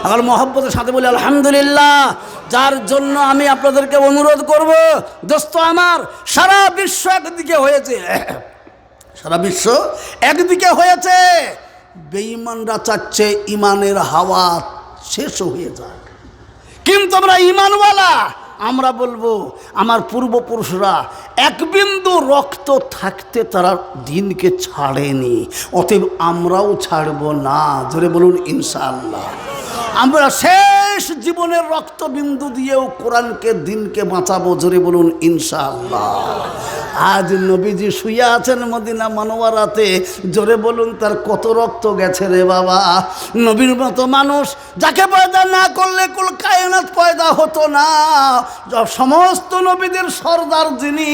আমার মহব্বতের সাথে বলি আলহামদুলিল্লাহ। যার জন্য আমি আপনাদেরকে অনুরোধ করব, দোস্ত আমার, সারা বিশ্ব একদিকে হয়েছে, সারা বিশ্ব একদিকে হয়েছে। বেঈমানরা চাচ্ছে ইমানের হাওয়া শেষ হয়ে যাক, কিন্তু আমরা ইমানওয়ালা, আমরা বলবো আমার পূর্বপুরুষরা এক বিন্দু রক্ত থাকতে তারা দিনকে ছাড়েনি, অতএব আমরাও ছাড়ব না। জোরে বলুন ইনশাআল্লাহ। আমরা শেষ জীবনের রক্তবিন্দু দিয়েও কোরআনকে, দিনকে বাঁচাবো। জোরে বলুন ইনশাআল্লাহ। আজ নবীজি শুয়ে আছেন মদিনা মনোয়ারাতে, জোরে বলুন তার কত রক্ত গেছে রে বাবা। নবীর মতো মানুষ যাকে পয়দা না করলে কুল কায়নাত পয়দা হতো না। সমস্ত নবীদের সর্দার যিনি,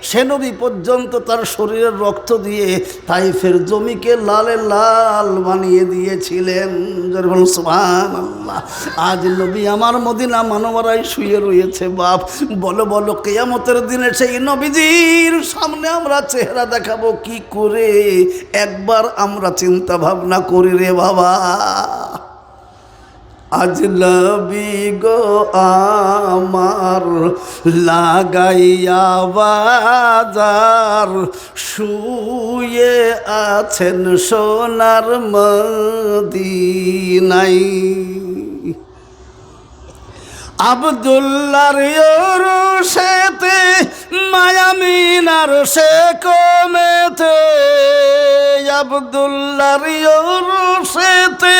সে নবী পর্যন্ত তার শরীরের রক্ত দিয়ে তাইফের জমিকে লালে লাল বানিয়ে দিয়েছিলেন। জোরে বলুন সুবহানাল্লাহ। আজ নবী আমার মদিনা মনোয়ারায় শুয়ে রয়েছে। বাপ বলো বলো, কিয়ামতের দিনে সেই নবীজির সামনে আমরা চেহারা দেখাবো কি করে? একবার আমরা চিন্তা ভাবনা করি রে বাবা। আজ নবী গো আমার লাগাইয়া বাজার, শুয়ে আছেন সোনার মদিনায়। আব্দুল্লাহর ইরশেতে মায়ামিনার সে কমেতে, আব্দুল্লাহর ইরশেতে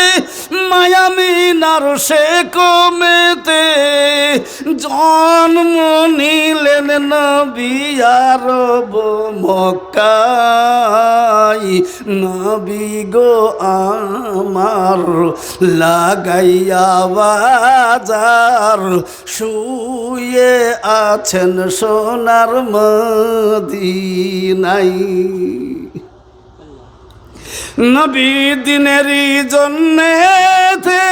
মায়ামিনার সে কমেতে, জন্ম নিলেন নবী আরব মক্কায়। নবী গো আমার লাগাইয়া বাজার, শুয়ে আছেন সোনার মদিনায়। নবী দিনেরই জন্যেতে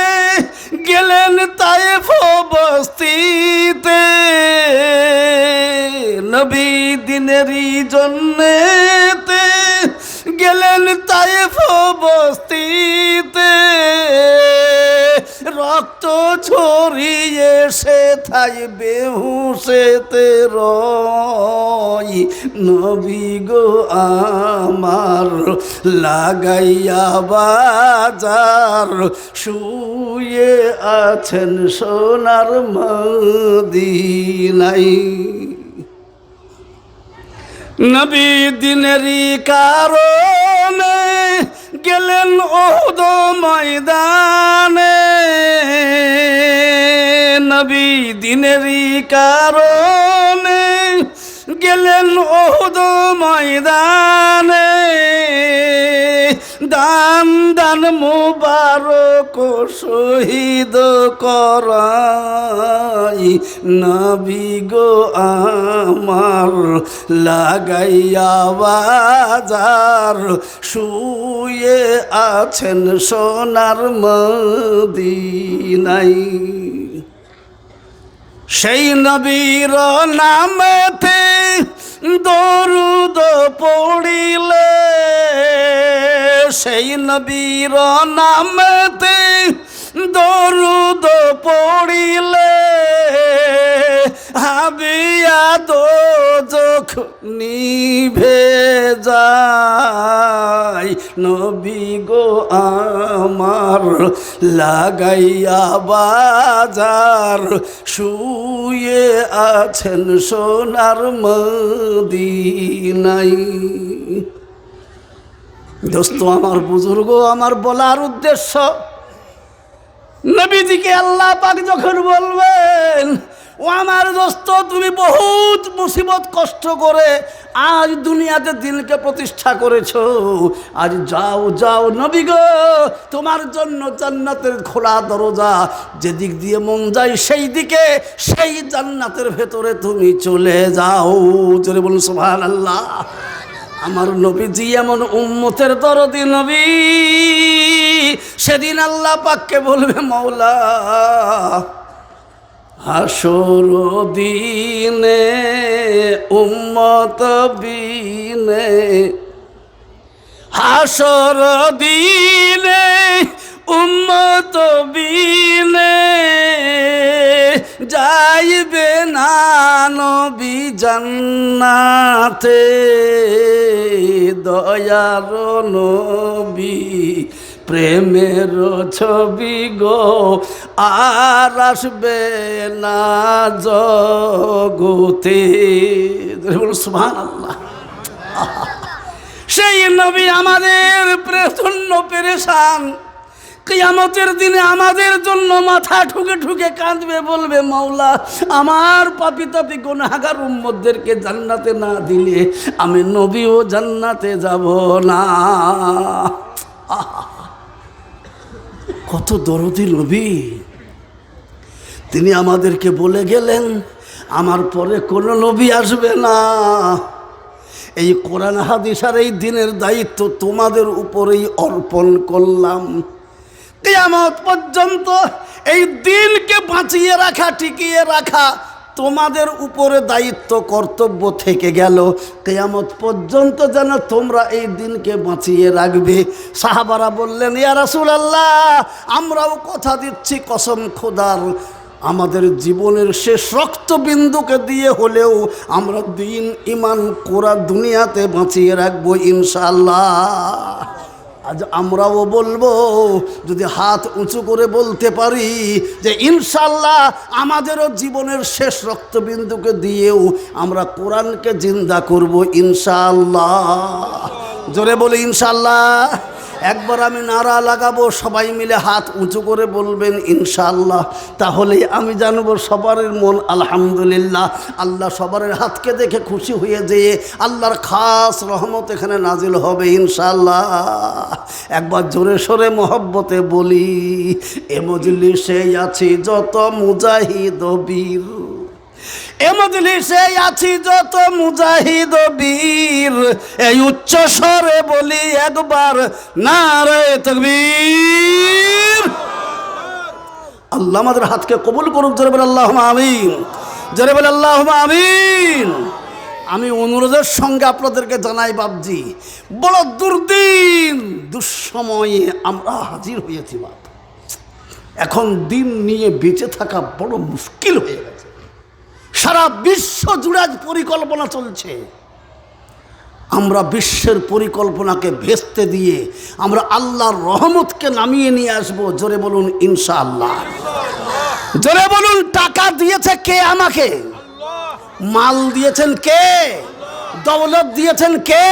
গেলেন তায়েফ বস্তিতে, নবী দিনেরই জন্যেতে গেলেন তায়েফ বস্তিতে। রক্ত ছড়িয়ে সে থাই বেহুশেতে রয়। নবী গো আমার লাগাইয়া বাজার, শুয়ে আছেন সোনার মদিনায়। নবী দিনেরই কারণে গেলেন উহুদ ময়দানে, নবী দিনেরই কারণে গেলেন উহুদ ময়দানে। দান দান মুবারক শহীদ করাই। নবী গো আমার লাগাইয়া বাজার, শুয়ে আছেন সোনার মদিনায়। সেই নবীর নামেতে দরুদ পড়িলে, সেই নবীর নামেতে দরুদ পড়িলে, হাবিয়া দোজখ নিভে যায়। নবী গো আমার লাগাইয়া বাজার, শুয়ে আছেন সোনার মদিনায়। দোস্ত আমার, বুজুর্গ আমার, বলার উদ্দেশ্য, নবীজিকে আল্লাহ পাক যখন বলবেন, ও আমার দোস্ত, তুমি বহুত মুসিবত কষ্ট করে আজ দুনিয়াতে দিনকে প্রতিষ্ঠা করেছো, আজ যাও যাও নবী গো, তোমার জন্য জান্নাতের খোলা দরজা, যেদিক দিয়ে মন যায় সেই দিকে, সেই জান্নাতের ভেতরে তুমি চলে যাও। জোরে বলুন সুবহানাল্লাহ। আমার নবীজি এমন উম্মতের দরদি নবী, সেদিন আল্লাহ পাককে বলবে, মওলা হাসর দিনে উম্মত বিনে, হাসর দিনে উম্মত বিনে যাইবে না নবী জান্নাতে, দয়ার নবী প্রেমের ছবি গো আর আসবে না জগতে। সুবহানাল্লাহ। সেই নবী আমাদের প্রচন্ড পেরেশান, কিয়ামতের দিনে আমাদের জন্য মাথা ঠুকে ঠুকে কাঁদবে, বলবে মাওলা আমার পাপী তাপী গুনাহগার উম্মতদেরকে জান্নাতে না দিলে আমি নবীও জান্নাতে যাব না। কত দরদি নবী, তিনি আমাদেরকে বলে গেলেন আমার পরে কোনো নবী আসবে না। এই কোরআন হাদিস আর এই দিনের দায়িত্ব তোমাদের উপরেই অর্পণ করলাম। কিয়ামত পর্যন্ত এই দিনকে বাঁচিয়ে রাখা, টিকিয়ে রাখা তোমাদের উপরে দায়িত্ব, কর্তব্য থেকে গেল। কিয়ামত পর্যন্ত যেন তোমরা এই দিনকে বাঁচিয়ে রাখবে। সাহাবারা বললেন ইয়া রাসূলুল্লাহ, আমরাও কথা দিচ্ছি কসম খোদার, আমাদের জীবনের শেষ রক্তবিন্দুকে দিয়ে হলেও আমরা দিন ইমান কোরআন দুনিয়াতে বাঁচিয়ে রাখবো ইনশাআল্লাহ। আজ আমরাও বলবো, যদি হাত উঁচু করে বলতে পারি যে ইনশাআল্লাহ আমাদেরও জীবনের শেষ রক্তবিন্দুকে দিয়েও আমরা কোরআনকে জিন্দা করব ইনশাআল্লাহ। জোরে বলি ইনশাআল্লাহ। একবার আমি নারা লাগাবো, সবাই মিলে হাত উঁচু করে বলবেন ইনশাআল্লাহ। তাহলে আমি জানবো সবার মন আলহামদুলিল্লাহ। আল্লাহ সবার হাতকে দেখে খুশি হয়ে যেয়ে আল্লাহর খাস রহমত এখানে নাজিল হবে ইনশাআল্লাহ। একবার জোরে সোরে মহব্বতে বলি, এ মজলিসে আছি যত মুজাহিদ বীর, এ মজলিসে আছি যত মুজাহিদ বীর, এই উচ্চ স্বরে বলি একবার নারে তাকবীর। আল্লাহ আমাদের হাতকে কবুল করুক। জোরে বলে আল্লাহুম্মা আমিন, জোরে বলে আল্লাহুম্মা আমিন। আমি অনুরোধের সঙ্গে আপনাদেরকে জানাই বাপজি, বড় দুর্দিন দুঃসময়ে আমরা হাজির হয়েছি বাপ। এখন দিন নিয়ে বেঁচে থাকা বড় মুশকিল হয়ে গেছে। সারা বিশ্ব জুড়ে আজ পরিকল্পনা চলছে। আমরা বিশ্বের পরিকল্পনাকে ভেস্তে দিয়ে আমরা আল্লাহর রহমতকে নামিয়ে নিয়ে আসবো। জোরে বলুন ইনশাআল্লাহ। জোরে বলুন, টাকা দিয়েছে কে আমাকে? মাল দিয়েছেন কে? দৌলত দিয়েছেন কে?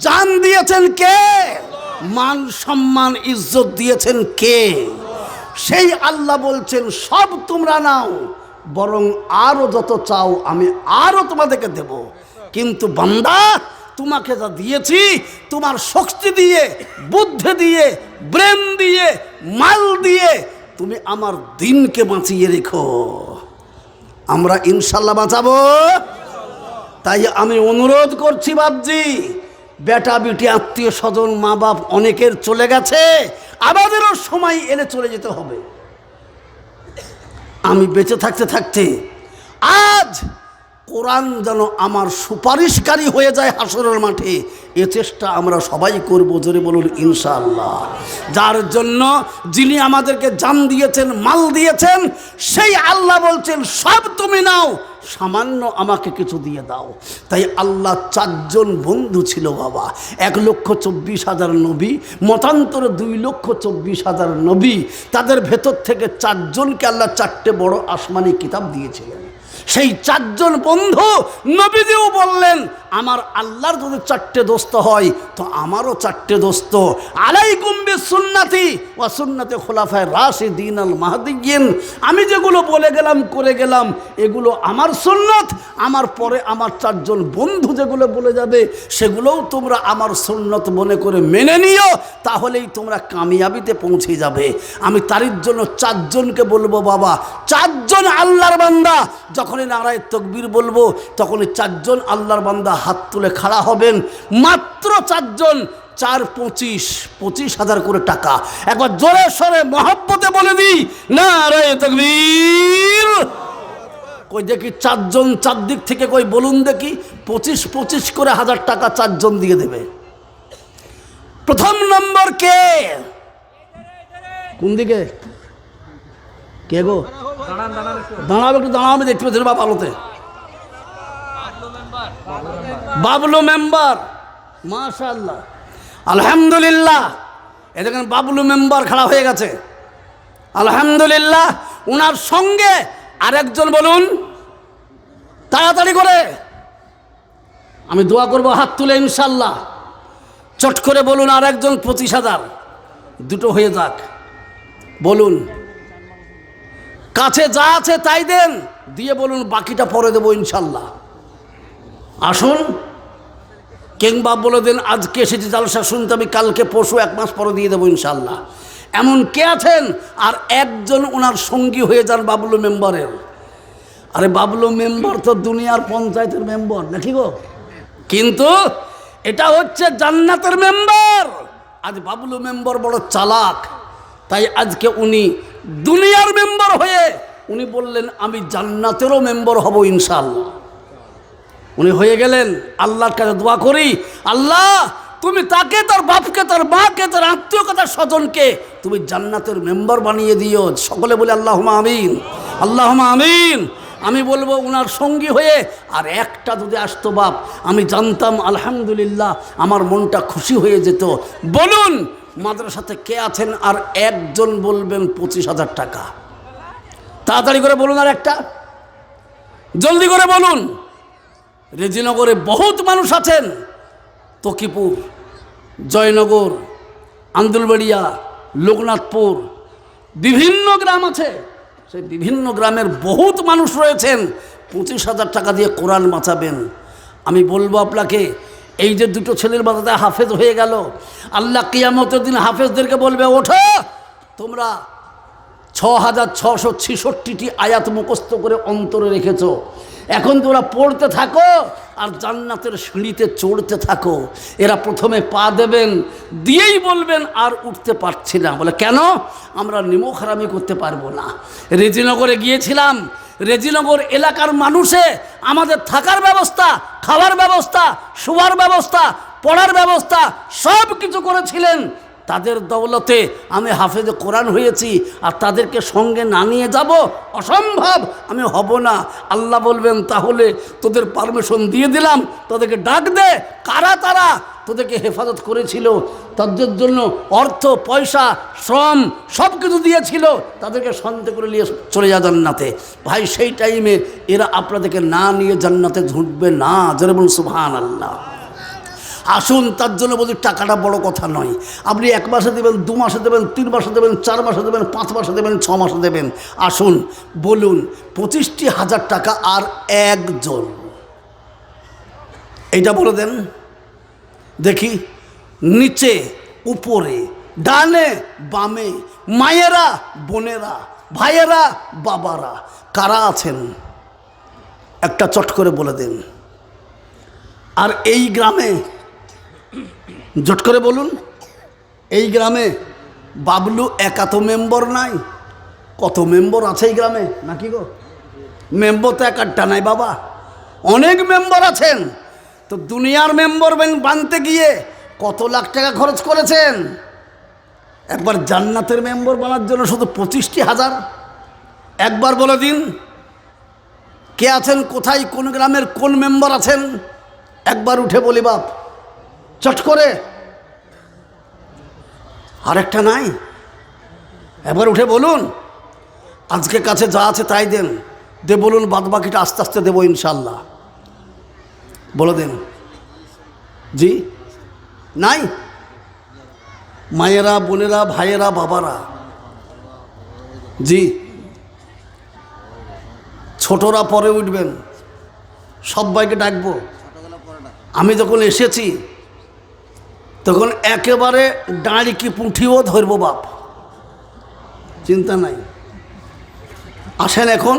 জান দিয়েছেন কে? মান সম্মান ইজ্জত দিয়েছেন কে? সেই আল্লাহ বলছেন সব তোমরা নাও, বরং আরো যত চাও আমি আরো তোমাদেরকে দেব। কিন্তু বান্দা, তোমাকে যা দিয়েছি তোমার শক্তি দিয়ে, বুদ্ধি দিয়ে, ব্রেন দিয়ে, মাল দিয়ে তুমি আমার দিনকে বাঁচিয়ে রেখো। আমরা ইনশাল্লাহ বাঁচাবো। তাই আমি অনুরোধ করছি বাপজি, বেটা বিটি আত্মীয় স্বজন মা বাপ অনেকের চলে গেছে, আমাদেরও সময় এলে চলে যেতে হবে। আমি বেঁচে থাকতে থাকতে আজ কোরআন যেন আমার সুপারিশকারী হয়ে যায় হাসরের মাঠে, এ চেষ্টা আমরা সবাই করব। জোরে বলুন ইনশাআল্লাহ। যার জন্য যিনি আমাদেরকে জান দিয়েছেন, মাল দিয়েছেন, সেই আল্লাহ বলছেন সব তুমি নাও, সামান্য আমাকে কিছু দিয়ে দাও। তাই আল্লাহ চারজন বন্ধু ছিল বাবা। 1,24,000 নবী, মতান্তরে 2,24,000 নবী। তাদের ভেতর থেকে চারজনকে আল্লাহ 4টে বড় আসমানি কিতাব দিয়েছিলেন। সেই চারজন বন্ধু নবীজিও বললেন, আমার আল্লাহর যদি 4টে দোস্ত হয় তো আমারও 4টে দোস্ত। আলাইকুম বিসুন্নতি ওয়া সুন্নতি খুলাফায়ে রাশিদিন আল মাহদিয়্যিন। আমি যেগুলো বলে গেলাম, করে গেলাম, এগুলো আমার সুন্নত। আমার পরে আমার 4জন বন্ধু যেগুলো বলে যাবে সেগুলোও তোমরা আমার সুন্নত মনে করে মেনে নিও, তাহলেই তোমরা কামিয়াবিতে পৌঁছে যাবে। আমি তারই জন্য 4জনকে বলবো বাবা, 4জন আল্লাহর বান্দা যখনই নারায়ে তাকবীর বলবো তখনই 4জন আল্লাহর বান্দা হাত তুলে খাড়া হবেন। মাত্র 4জন, 4 25, 25,000 করে টাকা। একবার জোরে সরে মহব্বতে বলে দিই নারায়ে তাকবীর। কই দেখি 4জন, 4 দিক থেকে কই বলুন দেখি। 25 করে 1000 টাকা 4জন দিয়ে দেবে। প্রথম নম্বর কে? কোন দিকে? কে গো? দাঁড়াও একটু দাঁড়াও, আমি দেখতে পাচ্ছি বাপ আলোতে। বাবলু মেম্বার, মাশাআল্লাহ, আলহামদুলিল্লাহ। এ দেখেন বাবলু মেম্বার খাড়া হয়ে গেছে, আলহামদুলিল্লাহ। ওনার সঙ্গে আরেকজন বলুন তাড়াতাড়ি করে, আমি দোয়া করব হাত তুলে ইনশাল্লাহ। চট করে বলুন আরেকজন 25,000, দুটো হয়ে যাক। বলুন কাছে যা আছে তাই দেন, দিয়ে বলুন বাকিটা পরে দেবো ইনশাল্লাহ। আসুন, কিংবা বলে দিন আজকে এসেছি জালসা শুনতে, আমি কালকে পরশু 1 মাস পরে দিয়ে দেবো ইনশাল্লাহ। এমন কে আছেন? আর একজন ওনার সঙ্গী হয়ে যান বাবলু মেম্বারের। আরে বাবলু মেম্বার তো দুনিয়ার পঞ্চায়েতের মেম্বার নাকি গো, কিন্তু এটা হচ্ছে জান্নাতের মেম্বার। আজ বাবলু মেম্বার বড় চালাক, তাই আজকে উনি দুনিয়ার মেম্বার হয়ে উনি বললেন আমি জান্নাতেরও মেম্বার হব ইনশাআল্লাহ। উনি হয়ে গেলেন। আল্লাহর কাছে দোয়া করি, আল্লাহ তুমি তাকে, তার বাপকে, তার মাকে, তার আত্মীয়তা স্বজনকে তুমি জান্নাতের মেম্বার বানিয়ে দিও। সকলে বলে আল্লাহুম্মা আমিন, আল্লাহুম্মা আমিন। আমি বলবো ওনার সঙ্গী হয়ে আর একটা যদি আসতো বাপ, আমি জানতাম আলহামদুলিল্লাহ, আমার মনটা খুশি হয়ে যেত। বলুন মাদ্রাসাতে কে আছেন? আর একজন বলবেন 25,000 টাকা। তাড়াতাড়ি করে বলুন, আর একটা জলদি করে বলুন। রেজিনগরে বহুত মানুষ আছেন, তকিপুর, জয়নগর, আন্দুলবাড়িয়া, লোকনাথপুর, বিভিন্ন গ্রাম আছে, সেই বিভিন্ন গ্রামের বহুত মানুষ রয়েছেন। 25,000 টাকা দিয়ে কোরআন বাঁচাবেন। আমি বলবো আপনাকে, এই যে দুটো ছেলের মাথাতে হাফেজ হয়ে গেল, আল্লাহ কিয়ামতের দিন হাফেজদেরকে বলবে ওঠো, তোমরা 6,666টি আয়াত মুখস্থ করে অন্তরে রেখেছ, এখন তোমরা পড়তে থাকো আর জান্নাতের সিঁড়িতে চড়তে থাকো। এরা প্রথমে পা দেবেন, দিয়েই বলবেন আর উঠতে পারছি না। বলে কেন? আমরা নিমক হারামি করতে পারবো না। রেজিনগরে গিয়েছিলাম, রেজিনগর এলাকার মানুষে আমাদের থাকার ব্যবস্থা, খাওয়ার ব্যবস্থা, শোয়ার ব্যবস্থা, পড়ার ব্যবস্থা সব কিছু করেছিলেন। তাদের দৌলতে আমি হাফেজে কোরআন হয়েছি, আর তাদেরকে সঙ্গে না নিয়ে যাব অসম্ভব, আমি হব না। আল্লাহ বলবেন তাহলে তোদের পারমিশন দিয়ে দিলাম, তাদেরকে ডাক দে। কারা তারা তোদেরকে হেফাজত করেছিল, তাদের জন্য অর্থ পয়সা শ্রম সব কিছু দিয়েছিল, তাদেরকে সন্দেহ করে নিয়ে চলে যা জান্নাতে। ভাই সেই টাইমে এরা আপনাদেরকে না নিয়ে জান্নাতে ঢুকবে না। যারা বলুন সুবহানাল্লাহ। আসুন, তার জন্য বলি টাকাটা বড় কথা নয়। আপনি 1 মাসে দেবেন, 2 মাসে দেবেন, 3 মাসে দেবেন, 4 মাসে দেবেন, 5 মাসে দেবেন, 6 মাসে দেবেন। আসুন বলুন 25,000 টাকা আর একজন, এইটা বলে দেন দেখি। নিচে উপরে ডানে বামে, মায়েরা বোনেরা, ভাইয়েরা বাবারা, কারা আছেন একটা চট করে বলে দেন। আর এই গ্রামে জট করে বলুন, এই গ্রামে বাবলু একা তো মেম্বার নাই, কত মেম্বার আছে এই গ্রামে নাকি গো? মেম্বার তো একটা নাই বাবা, অনেক মেম্বার আছেন। তো দুনিয়ার মেম্বার বানতে গিয়ে কত লাখ টাকা খরচ করেছেন। একবার জান্নাতের মেম্বার বানার জন্য শুধু 25,000। একবার বলে দিন কে আছেন, কোথায়, কোন গ্রামের কোন মেম্বার আছেন? একবার উঠে বলি বাপ, চট করে। আরেকটা নাই? একবার উঠে বলুন। আজকে কাছে যা আছে তাই দেন, দে বলুন বাদ বাকিটা আস্তে আস্তে দেবো ইনশাল্লাহ। বলে দেন। জি নাই? মায়েরা বোনেরা ভাইয়েরা বাবারা, জি ছোটরা পরে উঠবেন, সবাইকে ডাকবো। আমি যখন এসেছি তখন একেবারে দাঁড়ি কি পুঁঠিও ধরবো বাপ, চিন্তা নাই। আসেন, এখন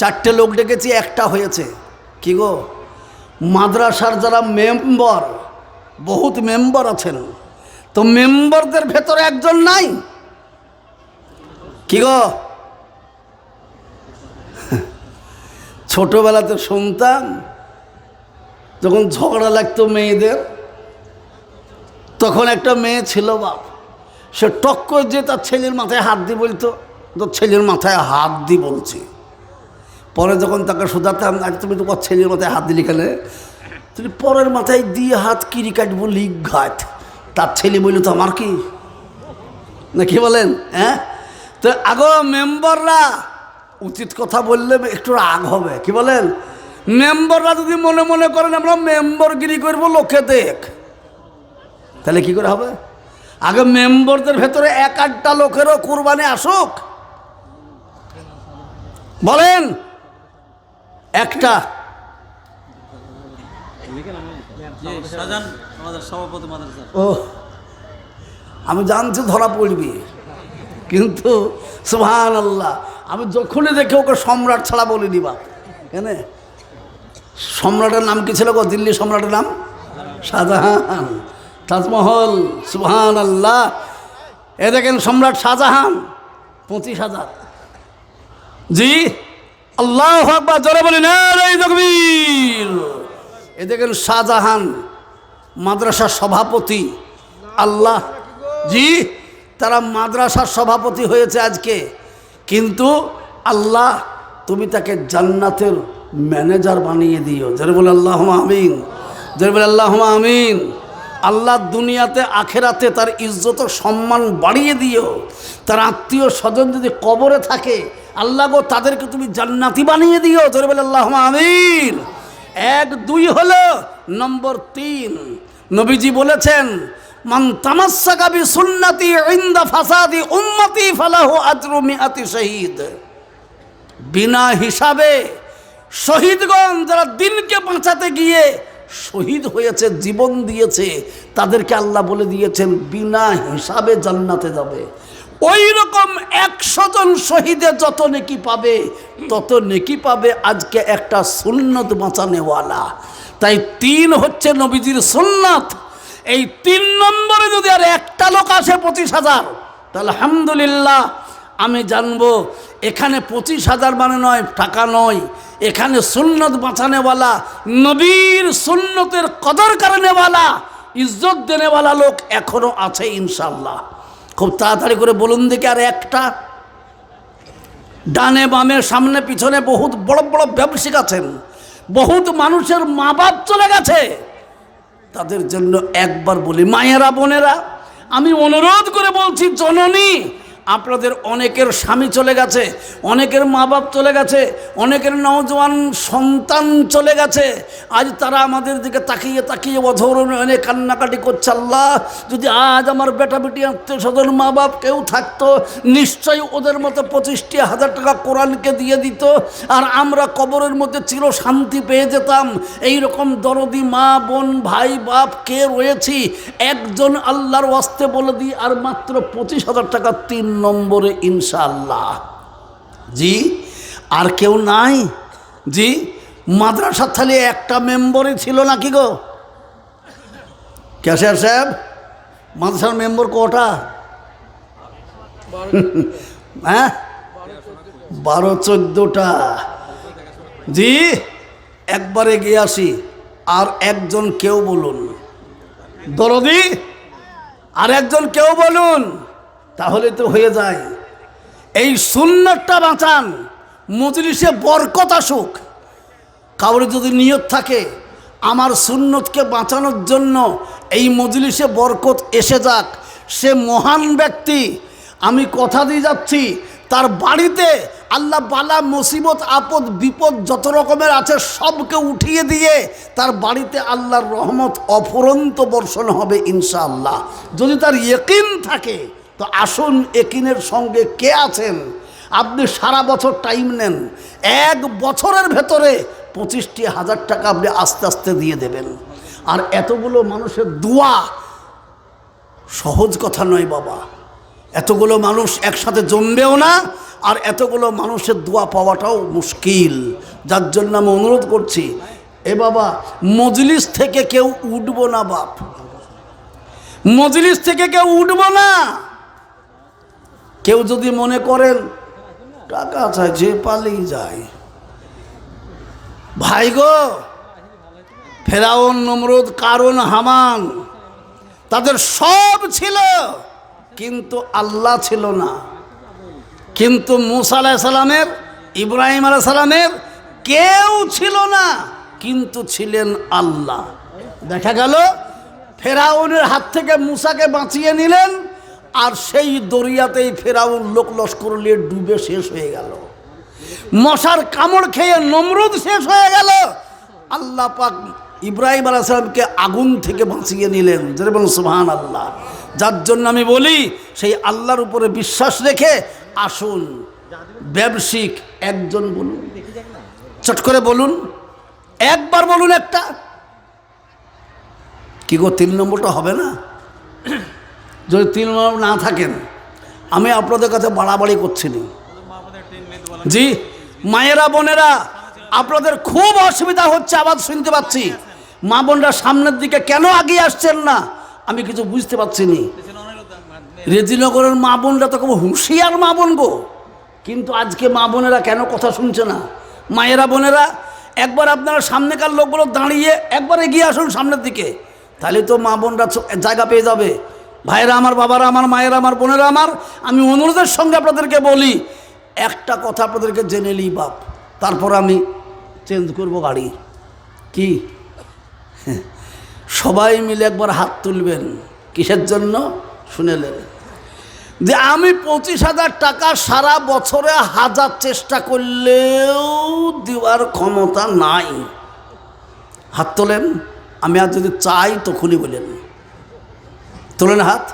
4টে লোক ডেকেছি, একটা হয়েছে। কি গো, মাদ্রাসার যারা মেম্বার, বহুত মেম্বার আছেন, তো মেম্বারদের ভেতরে একজন নাই? কি গো, ছোটবেলাতে শুনতাম যখন ঝগড়া লাগতো মেয়েদের, তখন একটা মেয়ে ছিল বাপ, সে টক করে যে তার ছেলের মাথায় হাত দিয়ে বলতো তো ছেলের মাথায় হাত দি বলছি। পরে যখন তাকে শোধাতাম, আজ তুমি তো ছেলের মাথায় হাত দিলি কেন, তুমি পরের মাথায় দিয়ে হাত কিরি কাটবো লিগ ঘাট। তার ছেলে বলল তো আমার কি না, কি বলেন? হ্যাঁ, তো আগো মেম্বাররা উচিত কথা বললে একটু রাগ হবে, কি বলেন? মেম্বাররা যদি মনে মনে করেন আমরা মেম্বরগিরি করবো লোকে দেখ, তাহলে কি করে হবে? আগে মেম্বারদের ভেতরে এক আধটা লোকেরও কুরবানি আসুক, বলেন একটা। ও আমি জানছি ধরা পড়বি, কিন্তু সুবহানাল্লাহ আমি যখনই দেখে ওকে সম্রাট ছাড়া বলে দিবা। কেন? সম্রাটের নাম কি ছিল গো? দিল্লি সম্রাটের নাম শাহজাহান। তাজমহল, সুবহানাল্লাহ। এ দেখেন সম্রাট শাহজাহান 25,000। জি আল্লাহু আকবার, জোরে বলি নারে তাকবীর। এ দেখেন শাহজাহান মাদ্রাসার সভাপতি। আল্লাহ, জি তারা মাদ্রাসার সভাপতি হয়েছে আজকে, কিন্তু আল্লাহ তুমি তাকে জান্নাতের ম্যানেজার বানিয়ে দিও। জোরে বলে আল্লাহুম্মা আমিন, জোরে বলে আল্লাহুম্মা আমিন। আল্লাহ দুনিয়াতে আখেরাতে তার ইজ্জত সম্মান বাড়িয়ে দিও। তার আত্মীয় স্বজন যদি কবরে থাকে, আল্লাহ গো তাদেরকে তুমি জান্নাতি বানিয়ে দিও। জোরে বলে আল্লাহুম্মা আমিন। 1 2 হলো। নম্বর 3, নবীজি বলেছেন মান তামাসসাকা বিসুন্নতি ইনদা ফাসাদি উম্মতি ফালাহু আজরু মিআতি শহীদ। বিনা হিসাবে শহীদগণ যারা দিনকে বাঁচাতে গিয়ে শহীদ হয়েছে, জীবন দিয়েছে, তাদেরকে আল্লাহ বলে দিয়েছেন বিনা হিসাবে জান্নাতে যাবে। ওই রকম 100 জন শহীদে যত নেকি পাবে, তত নেকি পাবে আজকে একটা সুন্নত বাঁচানেওয়ালা। তাই 3 হচ্ছে নবীজির সুন্নাত। এই 3 নম্বরে যদি আর একটা লোক আসে 25,000, তাহলে আলহামদুলিল্লাহ আমি জানবো এখানে 25,000 মানে নয়, টাকা নয়, এখানে সুন্নত বাঁচানেওয়ালা, নবীর সুন্নতের কদর করেনেওয়ালা, ইজ্জত দেনেওয়ালা লোক এখনো আছে ইনশাল্লাহ। খুব তাড়াতাড়ি করে বলুন দেখি আর একটা। ডানে বামে সামনে পিছনে বহুত বড় বড় ব্যবসায়িক আছেন, বহুত মানুষের মা বাপ চলে গেছে, তাদের জন্য একবার বলি মায়েরা বোনেরা, আমি অনুরোধ করে বলছি, জননী আপনাদের অনেকের স্বামী চলে গেছে, অনেকের মা বাপ চলে গেছে, অনেকের নওজোয়ান সন্তান চলে গেছে। আজ তারা আমাদের দিকে তাকিয়ে তাকিয়ে অধৈর্য কান্নাকাটি করছে। আল্লাহ যদি আজ আমার বেটা বেটি আত্মীয় স্বজন মা বাপ কেউ থাকতো, নিশ্চয়ই ওদের মতো 25,000 টাকা কোরআনকে দিয়ে দিত, আর আমরা কবরের মধ্যে চির শান্তি পেয়ে যেতাম। এই রকম দরদি মা বোন ভাই বাপ কে রয়েছি, একজন আল্লাহর ওয়াস্তে বলে দিই, আর মাত্র 25,000 টাকা 3 নম্বরে ইনশাআল্লাহ। জি আর কেউ নাই? জি মাদ্রাসার থালি একটা মেম্বরই ছিল নাকি গো? ক্যাশিয়ার সাহেব, মাদ্রাসার মেম্বর কটা? হ্যাঁ 12-14টা। জি একবারে গিয়ে আসি। আর একজন কেউ বলুন দরদি, আর একজন কেউ বলুন, তাহলে তো হয়ে যায়। এই সুন্নতটা বাঁচান, মজলিসে বরকত আসুক। কারোর যদি নিয়ত থাকে আমার সুন্নতকে বাঁচানোর জন্য এই মজলিসে বরকত এসে যাক, সে মহান ব্যক্তি, আমি কথা দিয়ে যাচ্ছি, তার বাড়িতে আল্লাহ বালা মুসিবত আপদ বিপদ যত রকমের আছে সবকে উঠিয়ে দিয়ে তার বাড়িতে আল্লাহর রহমত অফুরন্ত বর্ষণ হবে ইনশাআল্লাহ। যদি তার ইয়াকিন থাকে তো আসুন, ইয়াকিনের সঙ্গে কে আছেন? আপনি সারা বছর টাইম নেন, 1 বছরের ভেতরে 25,000 টাকা আপনি আস্তে আস্তে দিয়ে দেবেন। আর এতগুলো মানুষের দোয়া সহজ কথা নয় বাবা, এতগুলো মানুষ একসাথে জমবেও না, আর এতগুলো মানুষের দোয়া পাওয়াটাও মুশকিল। যার জন্য আমি অনুরোধ করছি, এ বাবা মজলিস থেকে কেউ উঠবো না, বাপ মজলিস থেকে কেউ উঠবো না। কেউ যদি মনে করেন টাকা চাইছে পালিয়ে যায়, ভাই গো ফেরাউন নমরুদ কারুন হামান তাদের সব ছিল, কিন্তু আল্লাহ ছিল না। কিন্তু মুসা আলাইহিস সালামের, ইব্রাহিম আলাইহিস সালামের কেউ ছিল না, কিন্তু ছিলেন আল্লাহ। দেখা গেল ফেরাউনের হাত থেকে মুসাকে বাঁচিয়ে নিলেন, আর সেই দরিয়াতেই ফেরাউন লোক লস্কর নিয়ে ডুবে শেষ হয়ে গেল। মশার কামড় খেয়ে নমরুদ শেষ হয়ে গেল। আল্লাহ পাক ইব্রাহিম আলাইহিস সালামকে আগুন থেকে বাঁচিয়ে নিলেন। যেমন সুবহানাল্লাহ। যার জন্য আমি বলি, সেই আল্লাহর উপরে বিশ্বাস রেখে আসুন। ব্যবসায়িক একজন বলুন, চট করে বলুন, একবার বলুন একটা। কি গো, 3 নম্বরটা হবে না? যদি 3 নম্বর না থাকেন, আমি আপনাদের কাছে বাড়াবাড়ি করছি না। জি মায়েরা বোনেরা, আপনাদের খুব অসুবিধা হচ্ছে, আওয়াজ শুনতে পাচ্ছি। মা বোনরা সামনের দিকে কেন আগিয়ে আসছেন না আমি কিছু বুঝতে পারছি না। রেজিনগরের মা বোনরা তো খুব হুঁশিয়ার মা বোন গো, কিন্তু আজকে মা বোনেরা কেন কথা শুনছে না? মায়েরা বোনেরা, একবার আপনারা সামনেকার লোকগুলো দাঁড়িয়ে একবার এগিয়ে আসুন সামনের দিকে, তাহলে তো মা বোনরা জায়গা পেয়ে যাবে। ভাইরা আমার, বাবারা আমার, মায়েরা আমার, বোনেরা আমার, আমি অনুরোধের সঙ্গে আপনাদেরকে বলি, একটা কথা আপনাদেরকে জেনে নিই বাপ, তারপর আমি চেঞ্জ করব গাড়ি। কি সবাই মিলে একবার হাত তুলবেন। কিসের জন্য শুনেলেন? যে আমি 25,000 টাকা সারা বছরে 1000 চেষ্টা করলেও দেওয়ার ক্ষমতা নাই। হাত তোলেন। আমি আর যদি চাই তখনই বলেন, তোলেন হাত।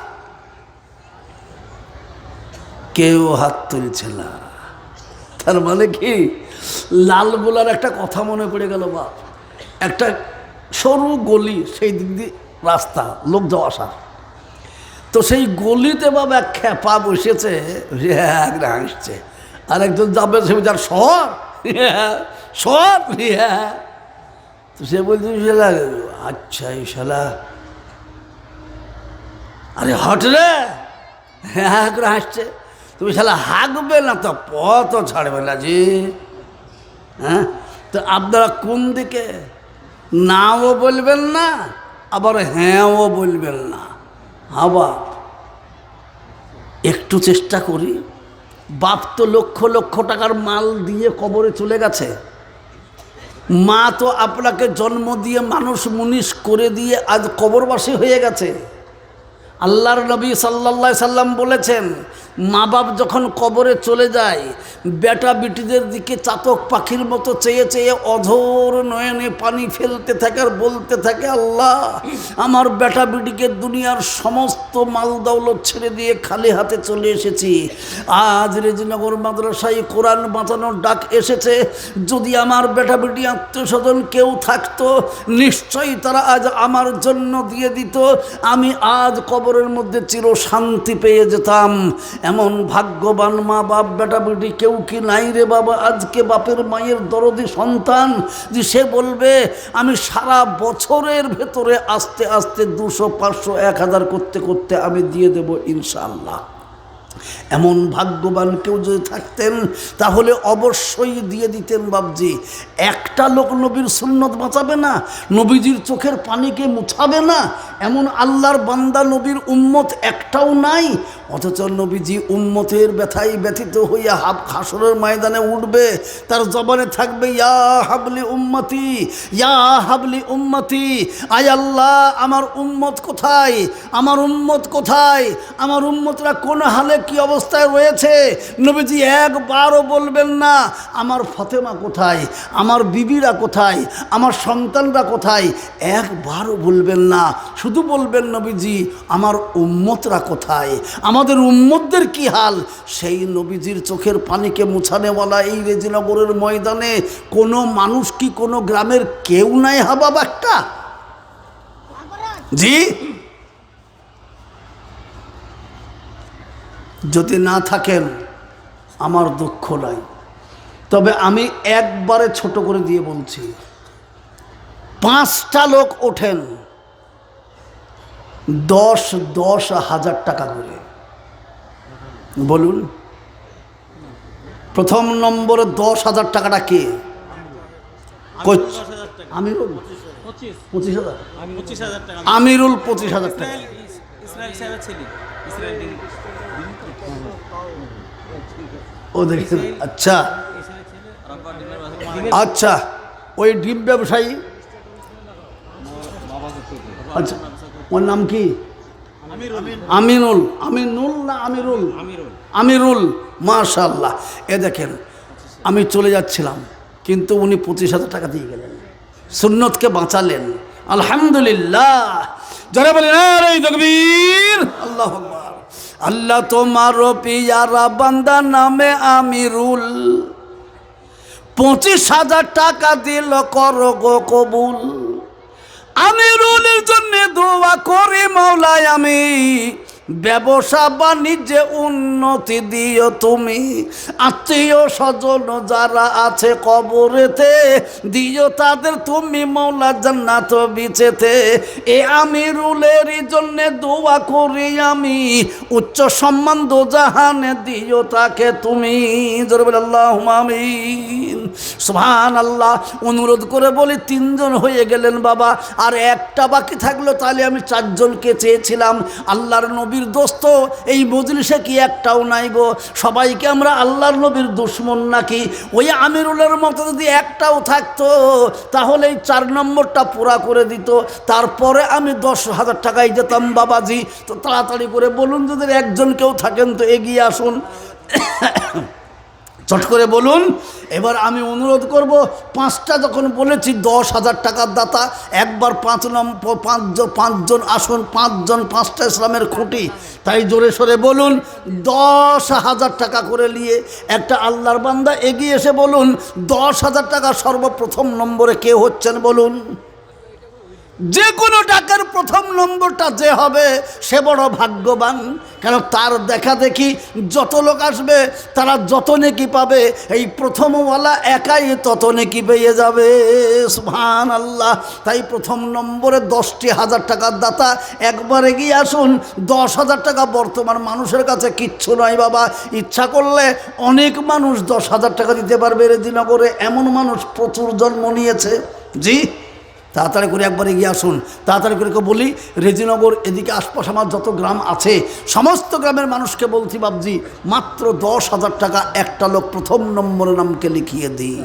কেউ হাত তুলছে না। তার মানে কি, লালগোলার একটা কথা মনে পড়ে গেল বাপ। একটা সরু গলি, সেই দিক দিয়ে রাস্তা, লোক যাওয়া আসা। তো সেই গলিতে বাবা এক খেপা বসেছে, হাসছে। আর একজন যাবে, সে যার শহর শহর, তো সে বলছে, আচ্ছা এই শালা, আরে হট রে, হ্যাঁ করে হাসছে। তুমি শালা হাঁকবে না তো পথও ছাড়বে না জি। হ্যাঁ, তো আপনারা কোন দিকে? নাও বলবেন না, আবার হ্যাঁও বলবেন না। আবার একটু চেষ্টা করি। বাপ তো লক্ষ লক্ষ টাকার মাল দিয়ে কবরে চলে গেছে। মা তো আপনাকে জন্ম দিয়ে মানুষ মুনিশ করে দিয়ে আজ কবরবাসী হয়ে গেছে। আল্লাহর নবী সাল্লাল্লাহু আলাইহি সাল্লাম বলেছেন, মা বাপ যখন কবরে চলে যায়, বেটা বিটিদের দিকে চাতক পাখির মতো চেয়ে চেয়ে অধর নয়নে পানি ফেলতে থাকে আর বলতে থাকে, আল্লাহ আমার বেটা বিটিকে দুনিয়ার সমস্ত মাল দৌলত ছেড়ে দিয়ে খালি হাতে চলে এসেছি। আজ রেজিনগর মাদ্রাসায় কোরআন বাঁচানোর ডাক এসেছে। যদি আমার বেটা বিটি আত্মীয় স্বজন কেউ থাকতো, নিশ্চয়ই তারা আজ আমার জন্য দিয়ে দিত। আমি আজ কবরের মধ্যে চির শান্তি পেয়ে যেতাম। এমন ভাগ্যবান মা বাপ বেটা বেটি কেউ কি নাই রে বাবা? আজকে বাপের মায়ের দরদি সন্তান যে সে বলবে, আমি সারা বছরের ভেতরে আস্তে আস্তে 200, 500, 1000 করতে করতে আমি দিয়ে দেব ইনশাআল্লাহ। এমন ভাগ্যবান কেউ যদি থাকতেন, তাহলে অবশ্যই দিয়ে দিতেন বাপজি। একটা লোক নবীর সুন্নত বাঁচাবে না, নবীজির চোখের পানিকে মুছাবে না, এমন আল্লাহর বান্দা নবীর উম্মত একটাও নাই। অথচ নবীজি উম্মতের ব্যথায় ব্যথিত হইয়া হাসরের ময়দানে উঠবে, তার জবানে থাকবে, ইয়া হাবলি উম্মতি, ইয়া হাবলি উম্মতি। আয় আল্লাহ, আমার উম্মত কোথায়? আমার উম্মত কোথায়? আমার উম্মতরা কোন হালে কি অবস্থায় রয়েছে? নবীজি একবারও বলবেন না আমার ফাতেমা কোথায়, আমার বিবিরা কোথায়, আমার সন্তানরা কোথায়, একবারও বলবেন না। শুধু বলবেন নবীজি আমার উম্মতরা কোথায়, আমাদের উম্মতদের কি হাল। সেই নবীজির চোখের পানিকে মুছানেওয়ালা এই রেজিনগরের ময়দানে কোনো মানুষ কি কোনো গ্রামের কেউ নাই হাবাব একটা? জি, যদি না থাকেন আমার দুঃখ নাই, তবে আমি একবারে ছোট করে দিয়ে বলছি, 5টা লোক ওঠেন, 10 হাজার টাকা করে বলুন। প্রথম নম্বরে 10,000 টাকাটা কে? আমিরুল 25,000, আমিরুল 25,000 টাকা। ও দেখেন, আচ্ছা আচ্ছা, ওই ডিম ব্যবসায়ী, আচ্ছা ওর নাম কি? আমিনুল। আমিনুল না আমিরুল? আমিরুল, মাশাআল্লাহ। এ দেখেন, আমি চলে যাচ্ছিলাম কিন্তু উনি 25,000 টাকা দিয়ে গেলেন, সুন্নতকে বাঁচালেন, আলহামদুলিল্লাহ। যারা বলেন আরে তাকবীর, আল্লাহু আকবার। আল্লাহ তোমার পিয়ারা বান্দা নামে আমিরুল, 25,000 টাকা দিল, করো গো কবুল। আমিরুলের জন্য দোয়া করি মাওলায় আমি, ব্যবসা বাণিজ্যে উন্নতি দিও তুমি। আত্মীয় স্বজন যারা আছে কবরেতে, দিও তাদের তুমি মাওলা জান্নাত বিচেতে। এ আমিরুলের জন্য দোয়া করি আমি, উচ্চ সম্মান দোজাহানে দিও তাকে তুমি। জোরে বলে আল্লাহুম্মা আমিন, সুবহানাল্লাহ। অনুরোধ করে বলি 3 জন হয়ে গেলেন বাবা, আর একটা বাকি থাকলো, তাহলে আমি 4 জনকে চেয়েছিলাম। আল্লাহর নবীর দোস্ত এই মজলিসে কি একটাও নাই গো? সবাইকে আমরা আল্লাহর নবীর দুশমন নাকি? ওই আমিরুলের মতো যদি একটাও থাকতো তাহলে এই 4 নম্বরটা পুরা করে দিত, তারপরে আমি 10,000 টাকায় যেতাম বাবাজি। তো তাড়াতাড়ি করে বলুন, যদি একজন কেউ থাকেন তো এগিয়ে আসুন, চট করে বলুন। এবার আমি অনুরোধ করব, 5টা যখন বলেছি 10,000 টাকার দাতা, একবার 5 জন আসুন, 5 জন 5টা ইসলামের খুঁটি, তাই জোরে সরে বলুন 10,000 টাকা করে নিয়ে একটা আল্লাহর বান্দা এগিয়ে এসে বলুন 10,000 টাকা সর্বপ্রথম নম্বরে কে হচ্ছেন বলুন। যে কোনো টাকার প্রথম নম্বরটা যে হবে সে বড় ভাগ্যবান, কেন তার দেখা দেখি যত লোক আসবে তারা যত নেকি পাবে, এই প্রথমওয়ালা একাই তত নেকি পেয়ে যাবে, সুবহানাল্লাহ। তাই প্রথম নম্বরে 10,000 টাকার দাতা একবার এগিয়ে আসুন। 10,000 টাকা বর্তমান মানুষের কাছে কিচ্ছু নয় বাবা, ইচ্ছা করলে অনেক মানুষ 10,000 টাকা দিতে পারবে। রেজিনগরে এমন মানুষ প্রচুর জন্ম নিয়েছে। জি, তাড়াতাড়ি করে একবার এগিয়ে আসুন। তাড়াতাড়ি করে বলি, রেজিনগর এদিকে আশপাশ আমার যত গ্রাম আছে সমস্ত গ্রামের মানুষকে বলছি বাবজি, মাত্র 10,000 টাকা একটা লোক প্রথম নম্বরের নামকে লিখিয়ে দিই।